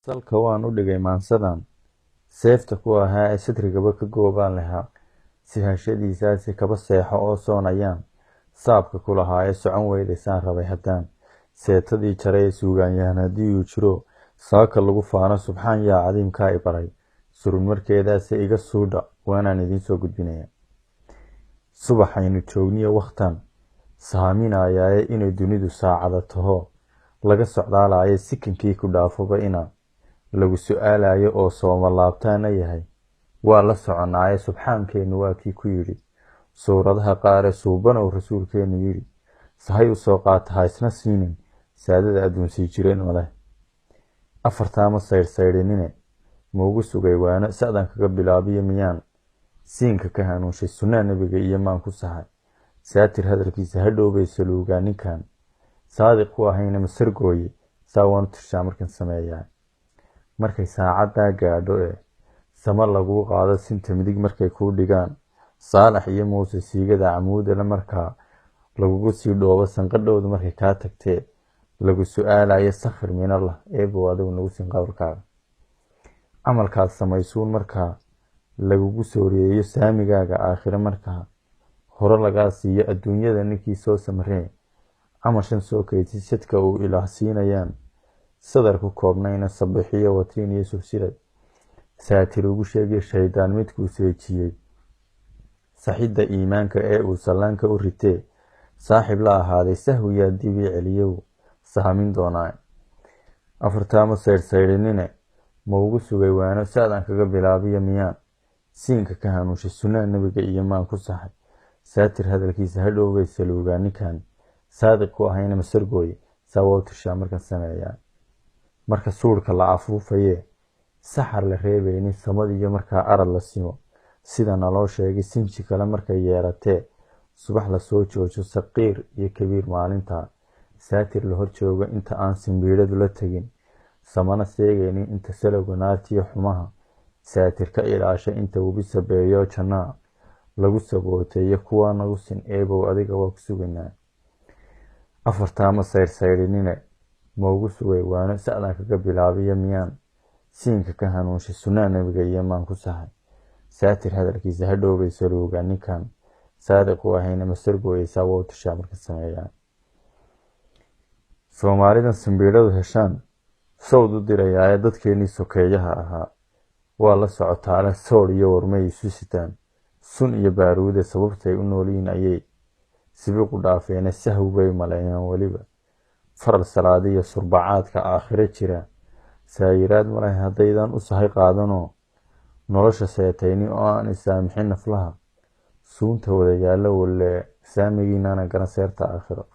Salka waan u dhigay maansadan, seefta ku ahaa ee sadrigaba ka goobaan lahaa, sihashadiisaasi kaba seexo oo soonayaan, saabka ku lahaa ee socon weydaysaan rabay haddaan, seetadii jaray ee suugaanyahan haddii uu jiro, saaka lagu faano subxaan yaa cadiimkaa i baray, surunmarkeedaase iga suudha waanaan idiin soo gudbinaya. Subaxaynu joogniyo wakhtan saaminayaaye inay dunidu saacada taho, laga socdaalaye sikankii ku dhaafoba ina lagu su'aalayo oo sooma laabtaana yahay, waa la soconaaye subxaankeennu waa kii ku yidhi, suuradaha qaar ee suubanow rasuulkeennu yidhi, sahay u soo qaata ha isna siinin, saadada adduunsii jireen maleh. Afartaama saydhsaydhinine maugu sugay waano sa'dan kaga bilaabiyo miyaan siinka ka hanuunshay sunnaa nebiga iyo maan ku sahay, saatir hadalkiisa hadhowbay saluugaa ninkan saadiq ku ahayna masargooye saa waanu tirshaa markan sameeyaa. Markay saacaddaa gaadho ee sama laguu qaado sinta midig markay kuu dhigaan, saalax iyo muuse siigada camuudale markaa lagugu sii dhoobo sanqadhowda markay kaa tagtee, lagu su'aalayo sakhir minallah eebow adigu nagu siin qabarkaaga. Camalkaad samaysuun markaa lagugu sooreeyo saamigaaga aakhire markaa hore lagaa siiyo adduunyada ninkii soo samaree, camashan soo kaydsi sadka uu ilaah siinayaan, sadar ku koobnayna sabixiyo watiin iyo sulsilad, saatir ugu sheegay shaydaan midkuu seejiyey, saxidda iimaanka ee uu sallaanka u ritee, saaxib la ahaaday sahwiyaa dibii celiyow saamin doonaa. Afartaama saydhsaydhinine maugu sugay waano sa'dan kaga bilaabiyo miyaan siinka ka hanuunshay sunnaa nebiga iyo maan ku saxay, saatir hadalkiisa hadhowbay saluugaa ninkan saadiq ku ahayna masargooye saa waa u tirshaa markan sameeyaa. Marka suudhka la afuufayee saxar la reebaynin samadiyo markaa arad la simo, sida naloo sheegay sinji kale markay yeeratee, subax la soo joojo saqiir iyo kabiir maalintaa, saatir la hor joogo inta aan simbiidhadu la tegin, samana seegaynin inta salowga naartiyo xumaha, saatir ka ilaasha inta webi sabeeyo jannaa, lagu sabooteeyo kuwaa nagu sin eebow adiga waa ku sugaynaa. Afartaama saydhsaydhinine maugu sugay waano sa'dan kaga bilaabiyo miyaan siinka ka hanuunshay sunnaa nebiga iyo maan ku sahay, saatir hadalkiisa hadhowbay saluugaa ninkan saadiq u ahayna masargooye saa waa u tirshaa markan sameeyaa. Soomaalidan simbiidhadu heshaan sawd u dirayaaye dadkeennii sokeeyaha ahaa, waa la socotaale soodh iyo warmay isu sitaan, sun iyo baaruude sababtay u noolyihiin ayay sibiqu dhaafeene sahwi bay maleeyaan weliba, faral salaadiyo surbacaadka aakhire jira, saayiraad maleh haddaydan u sahay qaadanoo nolosha seetayni oo aan isaamixin naflaha, suunta wada yaallo walle saamigiinana garan seerta aakhiro.